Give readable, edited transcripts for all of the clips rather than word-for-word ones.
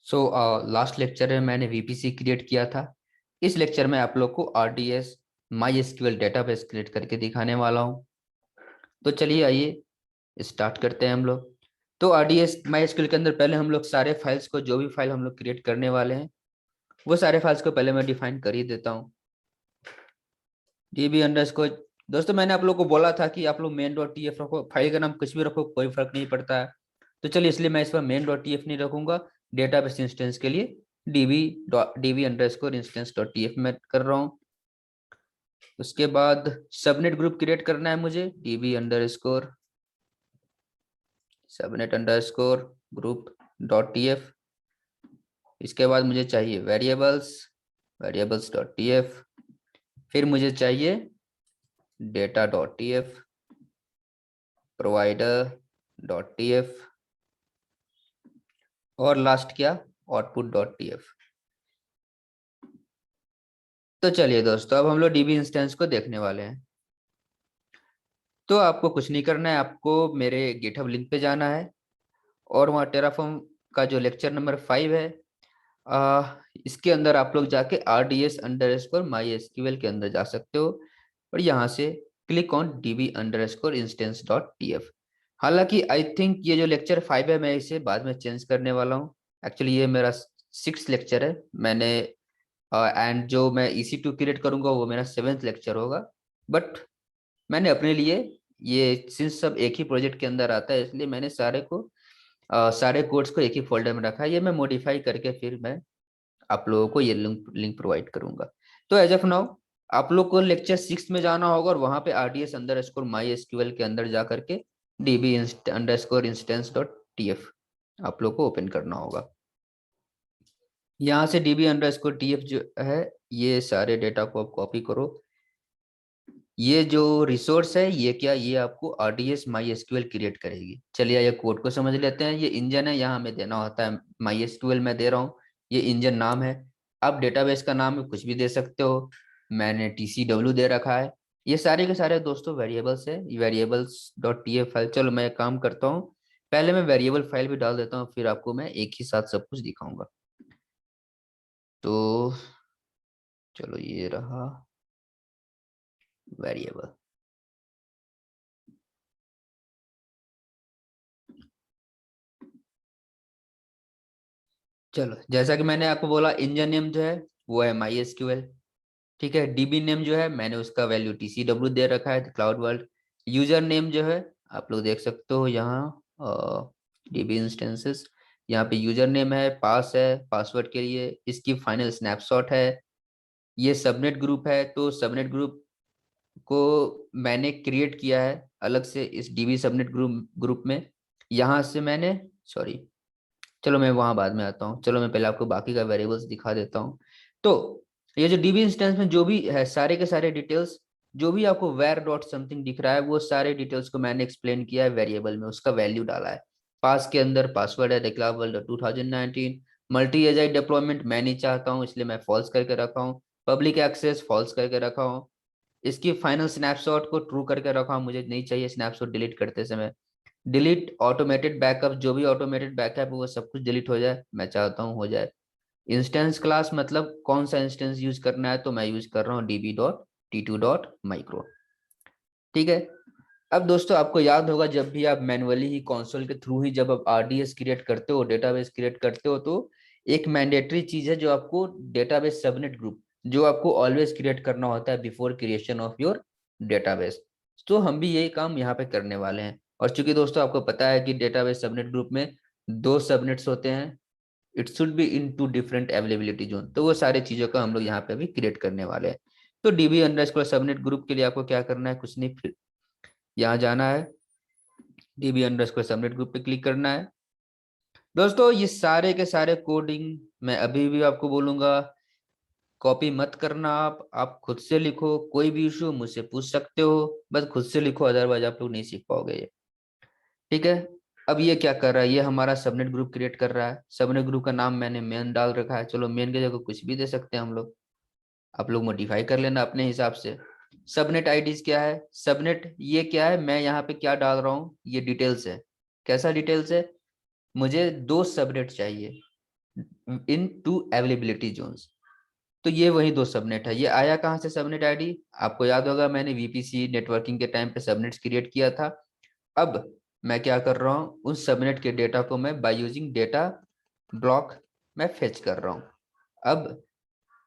So last lecture में मैंने VPC create किया था। इस लेक्चर में आप लोग को RDS my SQL database create करके दिखाने वाला हूँ। तो चलिए आइए स्टार्ट करते हैं हम लोग। तो आरडीएस माई एसक्यूएल के अंदर पहले हम लोग सारे फाइल्स को, जो भी फाइल हम लोग क्रिएट करने वाले हैं, वो सारे फाइल्स को पहले मैं डिफाइन कर ही देता हूँ। डीबी अंडरस्कोर, दोस्तों मैंने आप लोग को बोला था कि आप लोग मेन डॉट टी एफ रखो, फाइल का नाम कुछ भी रखो, कोई फर्क नहीं पड़ता है। तो चलिए, इसलिए मैं इस पर मेन डॉट टी एफ नहीं रखूंगा। डेटाबेस इंस्टेंस के लिए dB underscore instance dot T F में कर रहा हूँ। उसके बाद सबनेट ग्रुप क्रिएट करना है मुझे, dB underscore subnet underscore group dot T F. इसके बाद मुझे चाहिए वेरिएबल्स डॉट टी एफ। फिर मुझे चाहिए data dot T F, provider dot T F, और लास्ट क्या, आउटपुट डॉट टी एफ। तो चलिए दोस्तों, अब हम लोग डीबी इंस्टेंस को देखने वाले हैं। तो आपको कुछ नहीं करना है, आपको मेरे गिटहब लिंक पे जाना है और वहाँ टेराफॉर्म का जो लेक्चर नंबर 5 है, इसके अंदर आप लोग जाके RDS_MySQL के अंदर जा सकते हो और यहाँ से क्लिक ऑन db_instance.tf। हालांकि आई थिंक ये जो लेक्चर 5 है, मैं इसे बाद में चेंज करने वाला हूँ। एक्चुअली ये मेरा 6th लेक्चर है, मैंने एंड जो मैं EC2 क्रिएट करूंगा वो मेरा 7th लेक्चर होगा। बट मैंने अपने लिए, ये सिंस सब एक ही प्रोजेक्ट के अंदर आता है, इसलिए मैंने सारे कोड्स को एक ही फोल्डर में रखा है। ये मैं मॉडिफाई करके फिर मैं आप लोगों को ये लिंक प्रोवाइड करूंगा। तो एज ऑफ नाउ आप लोग को लेक्चर 6 में जाना होगा और वहां पे RDS_MySQL के अंदर जा करके db_instance.tf आप लोग को ओपन करना होगा। यहाँ से db_tf जो है, ये सारे डेटा को आप कॉपी करो। ये जो रिसोर्स है, ये क्या, ये आपको RDS_MySQL क्रिएट करेगी। चलिए ये कोड को समझ लेते हैं। ये इंजन है, यहाँ हमें देना होता है MySQL में दे रहा हूँ, ये इंजन नाम है। आप डेटाबेस का नाम कुछ भी दे सकते हो, मैंने TCW दे रखा है। ये सारे के सारे दोस्तों वेरिएबल्स है, variables dot T F file. चलो मैं एक काम करता हूँ, पहले मैं वेरिएबल फाइल भी डाल देता हूँ, फिर आपको मैं एक ही साथ सब कुछ दिखाऊंगा। तो चलो ये रहा वेरिएबल। चलो, जैसा कि मैंने आपको बोला, इंजन नेम जो है वो है MySQL। ठीक है, डीबी नेम जो है मैंने उसका वैल्यू TCW दे रखा है, क्लाउड वर्ल्ड। यूजर नेम जो है आप लोग देख सकते हो यहाँ, डीबी इंस्टेंसेस, यहाँ पे यूजर नेम है, पास है पासवर्ड के लिए, इसकी फाइनल स्नैपशॉट है। ये सबनेट ग्रुप है, तो सबनेट ग्रुप को मैंने क्रिएट किया है अलग से इस डीबी सबनेट ग्रुप में। यहाँ से मैंने, सॉरी, चलो मैं वहां बाद में आता हूँ। चलो मैं पहले आपको बाकी का वेरिएबल्स दिखा देता हूँ। तो ये जो डीबी इंस्टेंस में जो भी है, सारे के सारे डिटेल्स, जो भी आपको वेर डॉट समथिंग दिख रहा है, वो सारे डिटेल्स को मैंने एक्सप्लेन किया है वेरिएबल में, उसका वैल्यू डाला है। पास के अंदर पासवर्ड है declarables 2019। मल्टी एजाइल डिप्लॉयमेंट मैं नहीं चाहता हूँ, इसलिए मैं फॉल्स करके रखा हूँ। पब्लिक एक्सेस फॉल्स करके रखा हूँ। इसकी फाइनल स्नैपशॉट को ट्रू करके रखा हूँ, मुझे नहीं चाहिए स्नैपशॉट डिलीट करते समय। डिलीट ऑटोमेटेड बैकअप, जो भी ऑटोमेटेड बैकअप है वो सब कुछ डिलीट हो जाए, मैं चाहता हूँ हो जाए। इंस्टेंस क्लास मतलब कौन सा इंस्टेंस यूज करना है, तो मैं यूज कर रहा हूँ db.t2.micro। ठीक है। अब दोस्तों आपको याद होगा, जब भी आप मैनुअली ही कंसोल के थ्रू ही जब आप RDS क्रिएट करते हो, डेटाबेस क्रिएट करते हो, तो एक मैंडेटरी चीज है जो आपको डेटाबेस सबनेट ग्रुप, जो आपको ऑलवेज क्रिएट करना होता है before creation of your database. तो हम भी यही काम यहाँ पे करने वाले हैं। और चूंकि दोस्तों आपको पता है कि डेटाबेस सबनेट ग्रुप में दो सबनेट्स होते हैं, it should be in two different availability zone, तो वो सारी चीजों का हम लोग यहाँ पे अभी क्रिएट करने वाले हैं। तो db_सबनेट ग्रुप के लिए आपको क्या करना है, कुछ नहीं, फिर यहाँ जाना है, db_सबनेट ग्रुप पे क्लिक करना है। दोस्तों ये सारे के सारे कोडिंग मैं अभी भी आपको बोलूंगा, कॉपी मत करना। आप खुद से लिखो, कोई भी इशू मुझसे पूछ सकते हो, बस खुद से लिखो, अदरवाइज आप लोग नहीं सीख पाओगे ये। ठीक है। अब ये क्या कर रहा है, ये हमारा सबनेट ग्रुप क्रिएट कर रहा है। सबनेट ग्रुप का नाम मैंने मेन डाल रखा है, चलो मेन की जगह कुछ भी दे सकते हैं हम लोग, आप लोग मॉडिफाई कर लेना अपने हिसाब से। सबनेट आईडीज क्या है, सबनेट ये क्या है, मैं यहाँ पे क्या डाल रहा हूँ, ये डिटेल्स है। कैसा डिटेल्स है, मुझे दो सबनेट चाहिए, इन टू अवेलेबिलिटी जोन्स। तो ये वही दो सबनेट है। ये आया कहाँ से सबनेट आईडी? आपको याद होगा मैंने वीपीसी नेटवर्किंग के टाइम पे सबनेट्स क्रिएट किया था। अब मैं क्या कर रहा हूँ, उस सबनेट के डेटा को मैं बाय यूजिंग डेटा ब्लॉक मैं फेच कर रहा हूँ। अब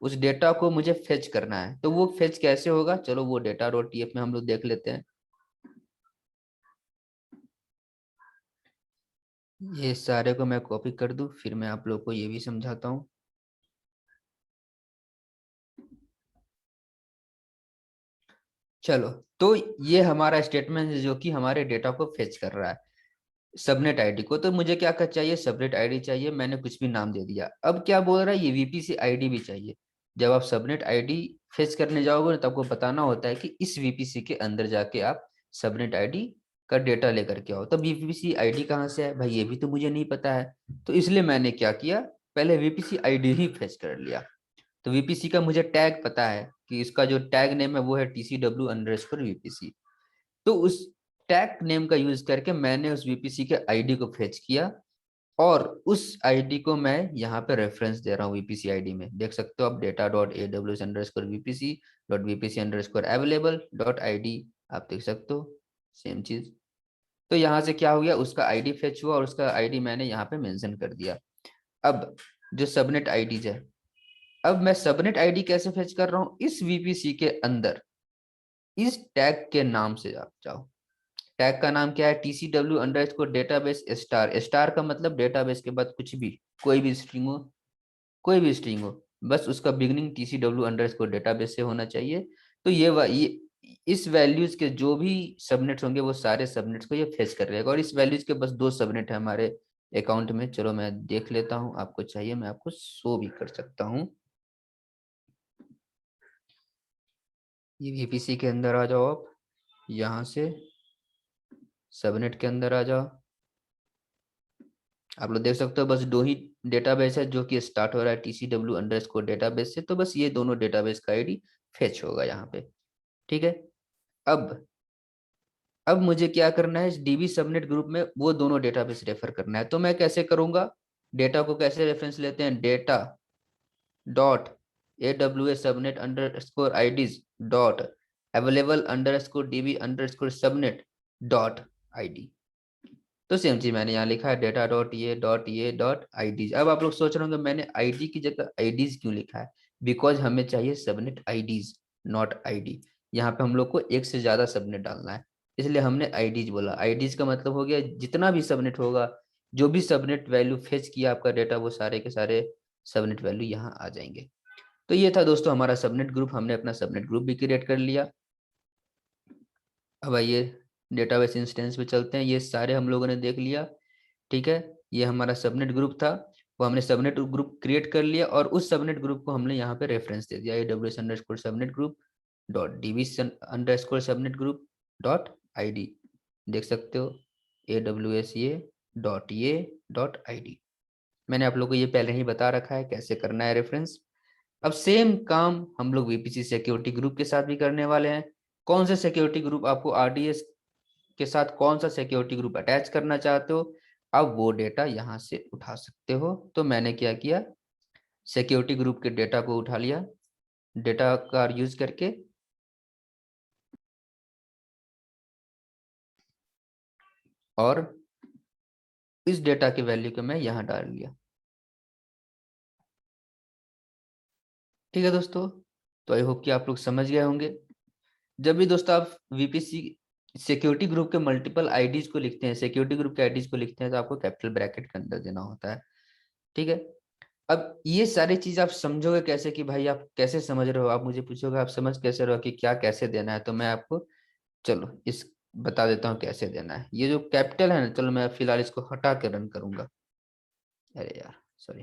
उस डेटा को मुझे फेच करना है, तो वो फेच कैसे होगा, चलो वो डेटा डॉट टीएफ में हम लोग देख लेते हैं। ये सारे को मैं कॉपी कर दूं, फिर मैं आप लोग को ये भी समझाता हूँ। चलो, तो ये हमारा स्टेटमेंट है जो कि हमारे डेटा को फेच कर रहा है सबनेट आईडी को। तो मुझे क्या चाहिए, सबनेट आईडी चाहिए, मैंने कुछ भी नाम दे दिया। अब क्या बोल रहा है, ये वीपीसी आईडी भी चाहिए। जब आप सबनेट आईडी फेच करने जाओगे तो आपको बताना होता है कि इस वीपीसी के अंदर जाके आप सबनेट आईडी का डेटा लेकर के आओ। तब वीपीसी आईडी कहाँ से है भाई, ये भी तो मुझे नहीं पता है। तो इसलिए मैंने क्या किया, पहले वीपीसी आईडी ही फेच कर लिया। तो वीपीसी का मुझे टैग पता है कि इसका जो टैग नेम है वो है TCW_VPC। तो उस टैग नेम का यूज करके मैंने उस वीपीसी के आईडी को फेच किया, और उस आईडी को मैं यहाँ पे रेफरेंस दे रहा हूँ वीपीसी आईडी में। देख सकते हो आप, data dot AWS underscore VPC dot VPC underscore available dot ID। आप देख सकते हो सेम चीज। तो यहाँ से क्या हो गया, उसका आईडी फेच हुआ और उसका आईडी मैंने यहाँ पे मेंशन कर दिया। अब जो सबनेट आईडीज है, अब मैं सबनेट आईडी कैसे फेच कर रहा हूँ, इस वीपीसी के अंदर इस टैग के नाम से आप जाओ। टैग का नाम क्या है, TCW_डेटाबेस स्टार। स्टार का मतलब डेटाबेस के बाद कुछ भी, कोई भी स्ट्रिंग हो, कोई भी स्ट्रिंग हो, बस उसका बिगनिंग TCW_डेटाबेस से होना चाहिए। तो ये इस वैल्यूज के जो भी सबनेट्स होंगे वो सारे सबनेट्स को ये फेच कर रहेगा। और इस वैल्यूज के बस दो सबनेट है हमारे अकाउंट में। चलो मैं देख लेता हूँ, आपको चाहिए मैं आपको शो भी कर सकता हूँ। ये वीपीसी के अंदर आ जाओ आप, यहाँ से सबनेट के अंदर आ जाओ। आप लोग देख सकते हो बस दो ही डेटाबेस है जो कि स्टार्ट हो रहा है TCW_डेटाबेस से। तो बस ये दोनों डेटाबेस का आईडी फेच होगा यहाँ पे। ठीक है। अब अब मुझे क्या करना है, इस डीबी सबनेट ग्रुप में वो दोनों डेटाबेस रेफर करना है। तो मैं कैसे करूंगा, डेटा को कैसे रेफरेंस लेते हैं, data dot AWS subnet underscore IDs dot available underscore DB subnet dot ID। तो सेम चीज मैंने यहाँ लिखा है, डेटा डॉट ये डॉट अब आप लोग सोच रहे होंगे मैंने आईडी की जगह आईडीज क्यों लिखा है। बिकॉज हमें चाहिए सबनेट आईडीज, नॉट आईडी। यहाँ पे हम लोग को एक से ज्यादा सबनेट डालना है, इसलिए हमने आईडीज बोला। आईडीज का मतलब हो गया जितना भी सबनेट होगा, जो भी सबनेट वैल्यू फेच किया आपका डेटा, वो सारे के सारे सबनेट वैल्यू यहाँ आ जाएंगे। तो ये था दोस्तों हमारा सबनेट ग्रुप। हमने अपना सबनेट ग्रुप भी क्रिएट कर लिया। अब आइए डेटाबेस इंस्टेंस पे चलते हैं। ये सारे हम लोगों ने देख लिया। ठीक है, ये हमारा सबनेट ग्रुप था, वो हमने सबनेट ग्रुप क्रिएट कर लिया, और उस सबनेट ग्रुप को हमने यहाँ पे रेफरेंस दे दिया, AWS subnet group dot DB subnet group dot ID। देख सकते हो AWS ये.डॉट मैंने आप लोग को ये पहले ही बता रखा है कैसे करना है रेफरेंस। अब सेम काम हम लोग वीपीसी सिक्योरिटी ग्रुप के साथ भी करने वाले हैं। कौन सा सिक्योरिटी ग्रुप, आपको RDS के साथ कौन सा सिक्योरिटी ग्रुप अटैच करना चाहते हो, अब वो डेटा यहाँ से उठा सकते हो। तो मैंने क्या किया, सिक्योरिटी ग्रुप के डेटा को उठा लिया, डेटा का यूज करके, और इस डेटा की वैल्यू को मैं यहाँ डाल लिया। ठीक है दोस्तों, तो आई होप कि आप लोग समझ गए होंगे। जब भी दोस्तों आप वीपीसी सिक्योरिटी ग्रुप के मल्टीपल आईडीज को लिखते हैं, सिक्योरिटी ग्रुप के आईडीज को लिखते हैं, तो आपको कैपिटल ब्रैकेट के अंदर देना होता है। ठीक है। अब ये सारी चीज आप समझोगे कैसे, कि भाई आप कैसे समझ रहे हो, आप मुझे पूछोगे आप समझ कैसे रहे हो कि क्या कैसे देना है। तो मैं आपको चलो इस बता देता हूँ कैसे देना है। ये जो कैपिटल है ना, चलो मैं फिलहाल इसको हटा के रन करूंगा। अरे यार सॉरी,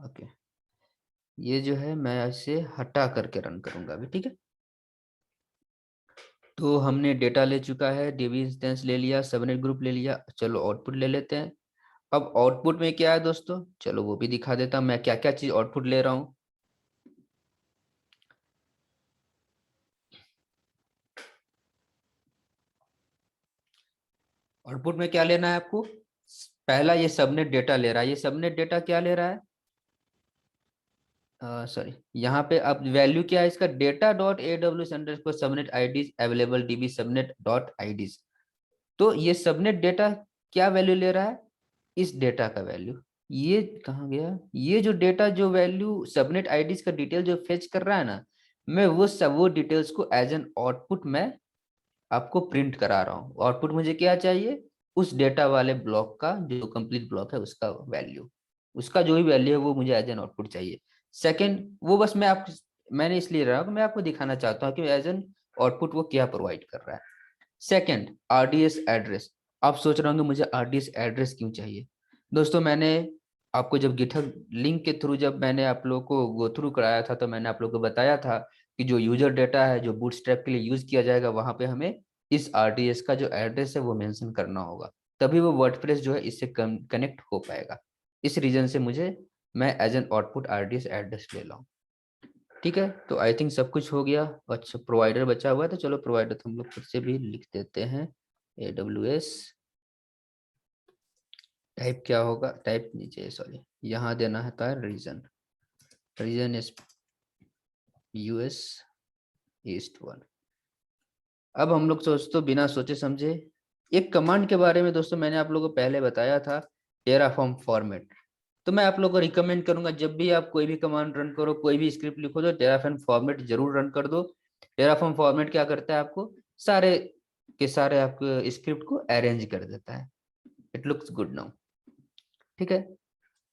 ओके, ये जो है मैं इसे हटा करके रन करूंगा अभी। ठीक है, तो हमने डेटा ले चुका है, डीबी इंस्टेंस ले लिया, सबनेट ग्रुप ले लिया। चलो आउटपुट ले लेते हैं। अब आउटपुट में क्या है दोस्तों, चलो वो भी दिखा देता हूं मैं क्या क्या चीज आउटपुट ले रहा हूँ। आउटपुट में क्या लेना है आपको, पहला ये सबनेट डेटा ले रहा है। ये सबनेट डेटा क्या ले रहा है, सॉरी, यहाँ पे अब वैल्यू क्या है इसका, data dot A W underscore subnet IDs available DB subnet dot IDs. तो ये सबनेट डेटा क्या वैल्यू ले रहा है, इस डेटा का वैल्यू। ये कहाँ गया, ये जो डेटा जो वैल्यू सबनेट आईडीज का डिटेल जो फेच कर रहा है ना, मैं वो डिटेल्स को एज एन आउटपुट में आपको प्रिंट करा रहा हूँ। आउटपुट मुझे क्या चाहिए, उस डेटा वाले ब्लॉक का जो कंप्लीट ब्लॉक है उसका वैल्यू, उसका जो भी वैल्यू है वो मुझे एज एन आउटपुट चाहिए। सेकंड, वो बस मैंने इसलिए रहा कि मैं आपको दिखाना चाहता हूँ कि एज एन आउटपुट वो क्या प्रोवाइड कर रहा है। Second, RDS address. आप सोच रहे होंगे मुझे आरडीएस एड्रेस क्यों चाहिए। दोस्तों मैंने आपको जब गिटहब लिंक के थ्रू जब मैंने आप लोगों को गो थ्रू कराया था, तो मैंने आप लोगों को बताया था कि जो यूजर डेटा है जो बूटस्ट्रैप के लिए यूज किया जाएगा, वहां पे हमें इस आरडीएस का जो एड्रेस है वो मेंशन करना होगा, तभी वो वर्डप्रेस जो है इससे कनेक्ट हो पाएगा। इस रीजन से मैं as an output RDS address ले रहा हूँ। ठीक है, तो आई थिंक सब कुछ हो गया। अच्छा, प्रोवाइडर बचा हुआ है, तो चलो प्रोवाइडर तो हम लोग खुद से भी लिख देते हैं। AWS टाइप क्या होगा, टाइप नीचे, सॉरी यहाँ देना है था region, region is US east 1। अब हम लोग बिना सोचे समझे एक कमांड के बारे में दोस्तों मैंने आप लोगों को पहले बताया था, टेराफॉर्म फॉर्मेट। तो मैं आप लोगों को रिकमेंड करूंगा जब भी आप कोई भी कमांड रन करो, कोई भी स्क्रिप्ट लिखो, तो टेराफॉर्म फॉर्मेट जरूर रन कर दो। टेराफॉर्म फॉर्मेट क्या करता है, आपको सारे के सारे आपके स्क्रिप्ट को अरेंज कर देता है। It looks good now. ठीक है,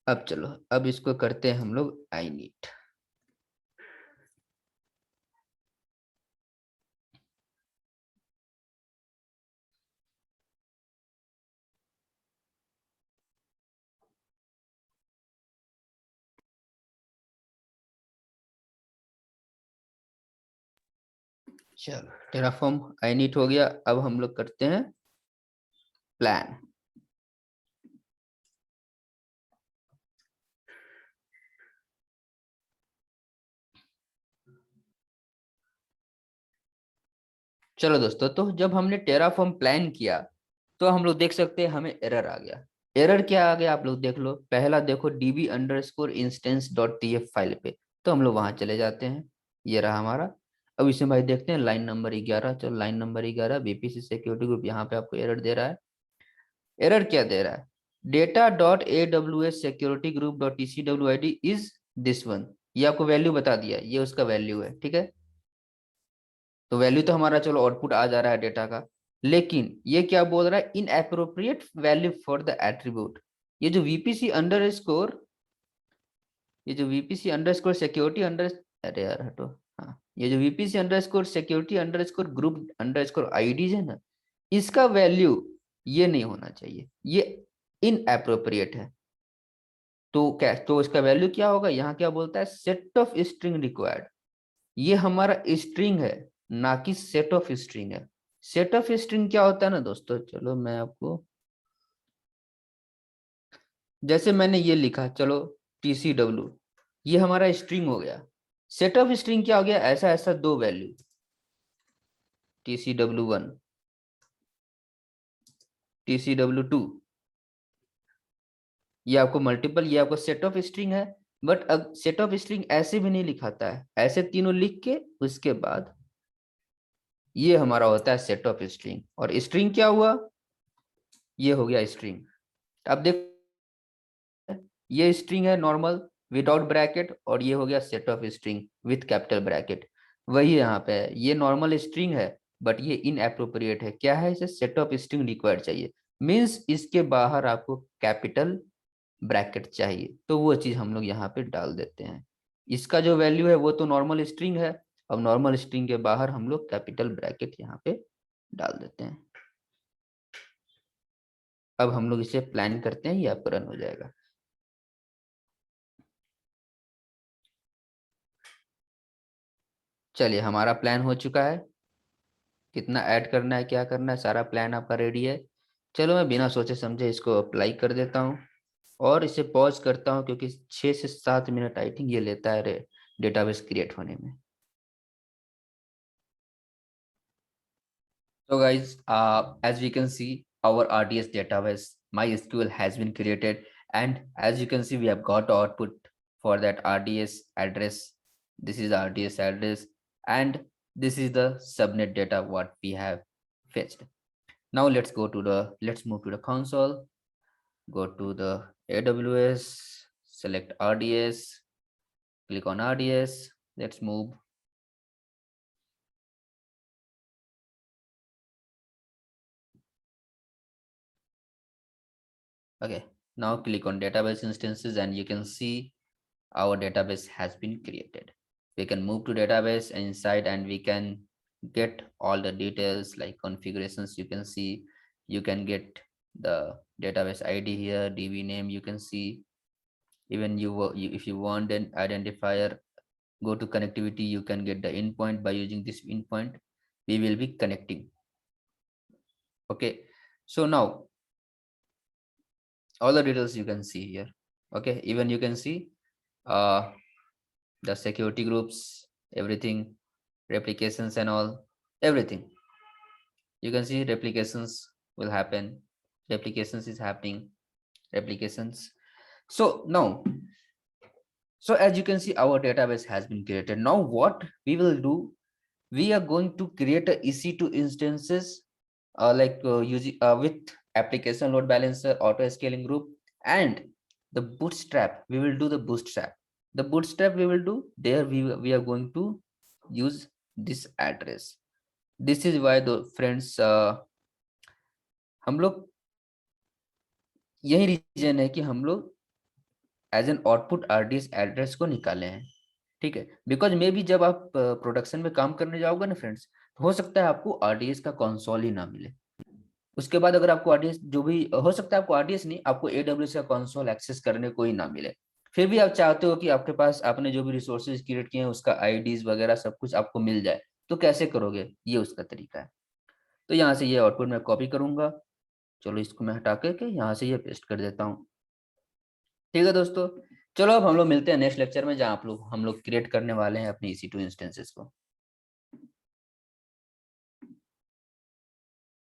अब चलो अब इसको करते हैं हम लोग आई नीट। चलो टेराफॉर्म आई नीट हो गया। अब हम लोग करते हैं प्लान। चलो दोस्तों, तो जब हमने टेराफॉर्म प्लान किया तो हम लोग देख सकते हैं हमें एरर आ गया। एरर क्या आ गया आप लोग देख लो, पहला देखो db_instance.tf फाइल पे, तो हम लोग वहां चले जाते हैं। ये रहा हमारा। अब इसमें भाई देखते हैं लाइन नंबर 11। चलो line number 11 BPC security group, यहाँ पे आपको एरर दे रहा है। एरर क्या दे रहा है, data.aws_security_group.tcwid इज दिस वन। ये आपको वैल्यू बता दिया, ये उसका वैल्यू है। ठीक है, तो वैल्यू तो हमारा चलो आउटपुट आ जा रहा है डेटा का, लेकिन ये क्या बोल रहा है, inappropriate value for the attribute. ये जो वीपीसी अंडर स्कोर, ये जो VPC underscore security under, अरे यार हटो, हाँ, ये जो VPC underscore security underscore group underscore IDs है ना, इसका वैल्यू ये नहीं होना चाहिए, ये इन अप्रोप्रिएट है। तो क्या, तो इसका वैल्यू क्या होगा, यहाँ क्या बोलता है, सेट ऑफ स्ट्रिंग रिक्वायर्ड। ये हमारा स्ट्रिंग है, ना कि सेट ऑफ स्ट्रिंग है। सेट ऑफ स्ट्रिंग क्या होता है ना दोस्तों, चलो मैं आपको, जैसे मैंने ये लिखा, चलो TCW, ये हमारा स्ट्रिंग हो गया। सेट ऑफ स्ट्रिंग क्या हो गया, ऐसा ऐसा दो वैल्यू, TCW1, TCW2, ये आपको मल्टीपल, ये आपको सेट ऑफ स्ट्रिंग है। बट अब सेट ऑफ स्ट्रिंग ऐसे भी नहीं लिखाता है, ऐसे तीनों लिख के उसके बाद ये हमारा होता है सेट ऑफ स्ट्रिंग। और स्ट्रिंग क्या हुआ, ये हो गया स्ट्रिंग। अब देख, ये स्ट्रिंग है नॉर्मल विदाउट ब्रैकेट, और ये हो गया set of string with capital bracket. वही यहाँ पे है, ये नॉर्मल स्ट्रिंग है बट ये इनएप्रोप्रिएट है। क्या है, इसे सेट ऑफ स्ट्रिंग रिक्वायर्ड चाहिए, मीन्स इसके बाहर आपको कैपिटल ब्रैकेट चाहिए, तो वो चीज हम लोग यहाँ पे डाल देते हैं। इसका जो वैल्यू है वो तो नॉर्मल स्ट्रिंग है, अब नॉर्मल स्ट्रिंग के बाहर हम लोग कैपिटल ब्रैकेट यहाँ पे डाल देते हैं। अब हम लोग इसे प्लान करते हैं, ये आपका रन हो जाएगा। चलिए हमारा प्लान हो चुका है, कितना ऐड करना है क्या करना है सारा प्लान आपका रेडी है। चलो मैं बिना सोचे समझे इसको अप्लाई कर देता हूँ और इसे पॉज करता हूँ, क्योंकि 6 से 7 मिनट आई थिंक ये लेता है डेटाबेस क्रिएट होने में। तो guys as we can see, our RDS database MySQL has been created, and as you can see, we have got output for that RDS address. This is RDS address, and this is the subnet data what we have fetched. Now let's move to the console. Go to the AWS, select RDS, click on RDS. Let's move. Okay, now click on database instances, and you can see our database has been created. We can move to database inside, and we can get all the details like configurations. You can see, you can get the database ID here, DB name. You can see, even if you want an identifier, go to connectivity, you can get the endpoint. By using this endpoint, we will be connecting. Okay, so now all the details you can see here. Okay, even you can see the security groups, everything, replications and all, everything. You can see replications will happen, replications is happening, replications. So now, so as you can see, our database has been created. Now what we will do, we are going to create a EC2 instances using with application load balancer, auto scaling group, and the bootstrap. We will do the bootstrap. The bootstrap we will do there. We are going to use this address. This is why the friends हम लोग यही reason है कि हम लोग as an output RDS address को निकाले हैं, ठीक है। बिकॉज मे बी जब आप प्रोडक्शन में काम करने जाओगे ना फ्रेंड्स, तो हो सकता है आपको RDS का कंसोल ही ना मिले। उसके बाद अगर आपको RDS, जो भी हो सकता है आपको RDS नहीं, आपको AWS का कंसोल एक्सेस करने को ही ना मिले। फिर भी आप चाहते हो कि आपके पास आपने जो भी रिसोर्सेज क्रिएट किए हैं उसका IDs वगैरह सब कुछ आपको मिल जाए, तो कैसे करोगे, ये उसका तरीका है। तो यहाँ से ये आउटपुट मैं कॉपी करूंगा। चलो इसको मैं हटा करके यहाँ से ये पेस्ट कर देता हूँ। ठीक है दोस्तों, चलो अब हम लोग मिलते हैं नेक्स्ट लेक्चर में, जहाँ हम लोग क्रिएट करने वाले हैं अपनी EC2 इंस्टेंसेस को।